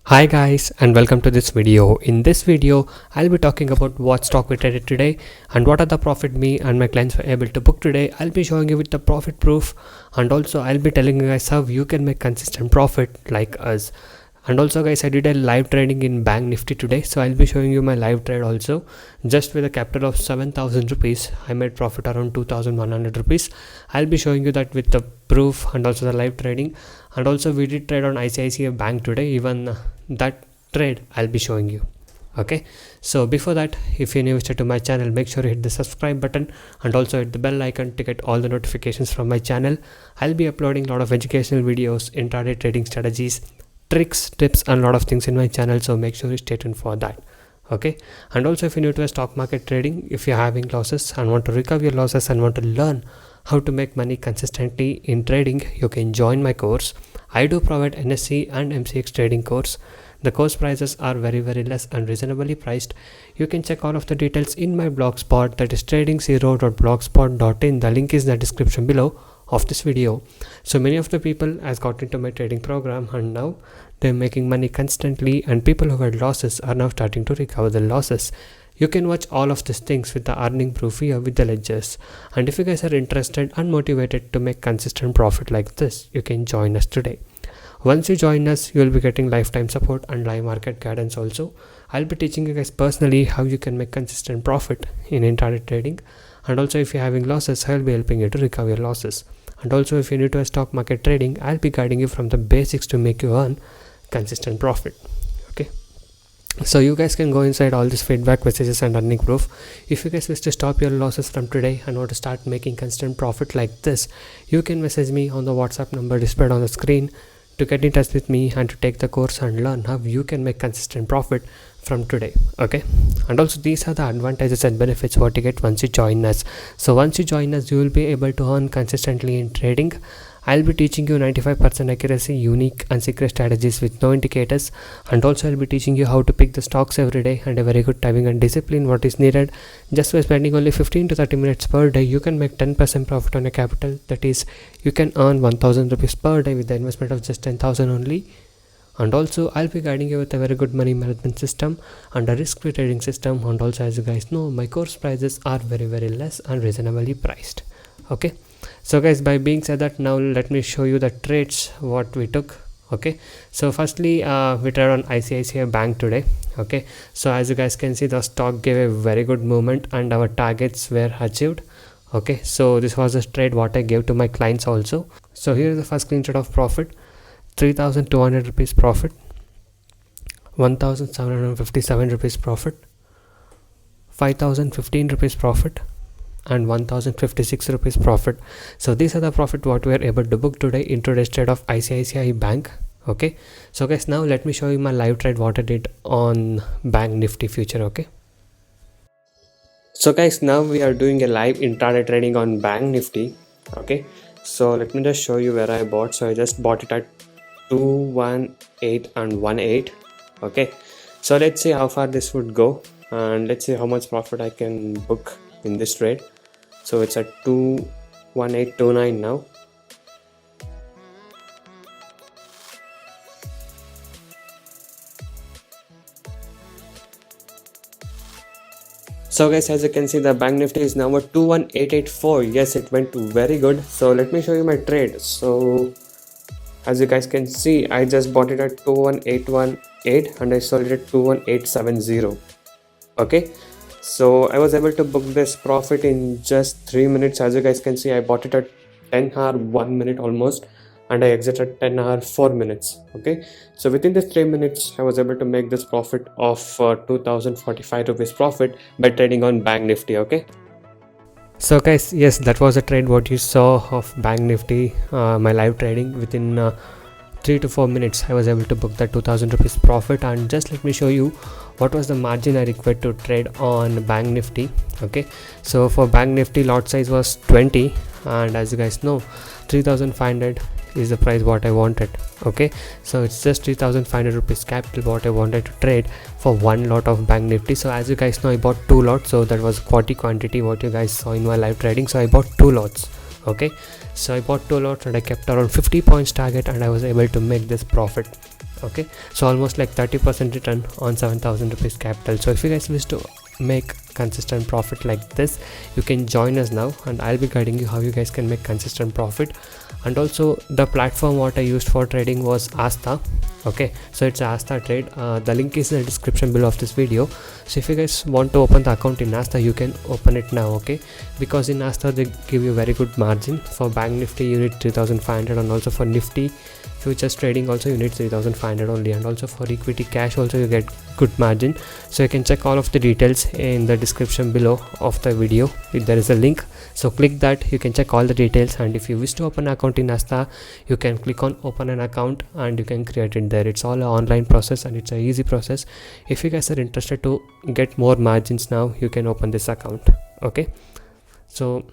Hi guys and welcome to this video. In this video I'll be talking about what stock we traded today and what are the profit me and my clients were able to book today. I'll be showing you with the profit proof, and also I'll be telling you guys how you can make consistent profit like us. And also guys, I did a live trading in Bank Nifty today, so I'll be showing you my live trade also. Just with a capital of 7,000 rupees I made profit around 2,100 rupees. I'll be showing you that with the proof and also the live trading. And also we did trade on ICICI Bank today, even that trade I'll be showing you. Okay, so before that, if you're new to my channel, make sure you hit the subscribe button and also hit the bell icon to get all the notifications from my channel. I'll be uploading a lot of educational videos, intraday trading strategies, tricks, tips and a lot of things in my channel, so make sure you stay tuned for that. Okay, and also if you're new to the stock market trading, if you're having losses and want to recover your losses and want to learn how to make money consistently in trading, you can join my course. I do provide NSE and MCX trading course. The course prices are very less and reasonably priced. You can check all of the details in my blogspot, that is tradingzero.blogspot.in. the link is in the description below of this video. So many of the people has got into my trading program and now they're making money constantly, and people who had losses are now starting to recover the losses. You can watch all of these things with the earning proof here with the ledgers. And if you guys are interested and motivated to make consistent profit like this, you can join us today. Once you join us, you will be getting lifetime support and live market guidance also. I'll be teaching you guys personally how you can make consistent profit in intraday trading. And also if you're having losses, I'll be helping you to recover your losses. And also if you're new to stock market trading, I'll be guiding you from the basics to make you earn consistent profit. Okay, so you guys can go inside all these feedback messages and earning proof. If you guys wish to stop your losses from today and want to start making consistent profit like this, you can message me on the WhatsApp number displayed on the screen to get in touch with me and to take the course and learn how you can make consistent profit from today. Okay, and also these are the advantages and benefits what you get once you join us. So once you join us, you will be able to earn consistently in trading. I'll be teaching you 95% accuracy, unique and secret strategies with no indicators, and also I'll be teaching you how to pick the stocks every day and a very good timing and discipline what is needed. Just by spending only 15 to 30 minutes per day, you can make 10% profit on your capital. That is, you can earn 1,000 rupees per day with the investment of just 10,000 only. And also I'll be guiding you with a very good money management system and a risk-free trading system. And also, as you guys know, my course prices are very less and reasonably priced. Okay, so guys, by being said that, now let me show you the trades what we took. Okay, so firstly we traded on ICICI Bank today. Okay, so as you guys can see, the stock gave a very good movement and our targets were achieved. Okay, so this was a trade what I gave to my clients also. So here is the first screenshot of profit: 3,200 rupees profit, 1,757 rupees profit, 5,015 rupees profit and 1,056 rupees profit. So these are the profit what we are able to book today in today's trade of ICICI Bank. Okay, so guys, now let me show you my live trade what I did on Bank Nifty future. Okay, so guys, now we are doing a live intraday trading on Bank Nifty. Okay, so let me just show you where I bought. So I just bought it at 218 and 18. Okay, so let's see how far this would go and let's see how much profit I can book in this trade. So it's at 21829 now. So guys, as you can see, the Bank Nifty is now at 21884. Yes, it went very good. So let me show you my trade. So as you guys can see, I just bought it at 21818 and I sold it at 21870. Okay, so I was able to book this profit in just 3 minutes. As you guys can see, I bought it at 10 hour 1 minute almost and I exited 10 hour 4 minutes. Okay, so within the 3 minutes I was able to make this profit of 2,045 rupees profit by trading on Bank Nifty. Okay, so guys, yes, that was a trade what you saw of Bank Nifty, my live trading. Within 3 to 4 minutes I was able to book that 2,000 rupees profit. And just let me show you what was the margin I required to trade on Bank Nifty. Okay, so for Bank Nifty, lot size was 20 and as you guys know, 3,500 is the price what I wanted. Okay, so it's just 3,500 rupees capital what I wanted to trade for one lot of Bank Nifty. So as you guys know, I bought 2 lots, so that was quantity what you guys saw in my live trading. So I bought 2 lots. Okay, so I bought 2 lots and I kept around 50 points target and I was able to make this profit. Okay, so almost like 30% return on 7,000 rupees capital. So if you guys wish to make consistent profit like this, you can join us now, and I'll be guiding you how you guys can make consistent profit. And also the platform what I used for trading was Asta. Okay, so it's Asta Trade. The link is in the description below of this video. So if you guys want to open the account in Asta, you can open it now. Okay, because in Asta they give you very good margin. For Bank Nifty you need 3,500, and also for Nifty futures trading also you need 3,500 only, and also for equity cash also you get good margin. So you can check all of the details in the description below of the video. There is a link, so click that, you can check all the details. And if you wish to open an account in Asta, you can click on open an account and you can create it there. It's all an online process and it's an easy process. If you guys are interested to get more margins now, you can open this account. Okay, so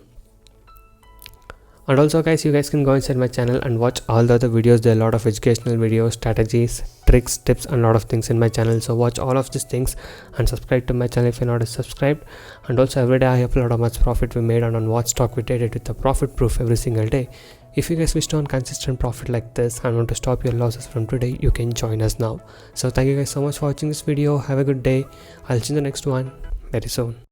and also guys, you guys can go inside my channel and watch all the other videos. There are a lot of educational videos, strategies, tricks, tips, and a lot of things in my channel. So watch all of these things and subscribe to my channel if you're not subscribed. And also every day I upload how much profit we made and on what stock we traded with the profit proof every single day. If you guys wish to earn consistent profit like this and want to stop your losses from today, you can join us now. So thank you guys so much for watching this video. Have a good day. I'll see you in the next one very soon.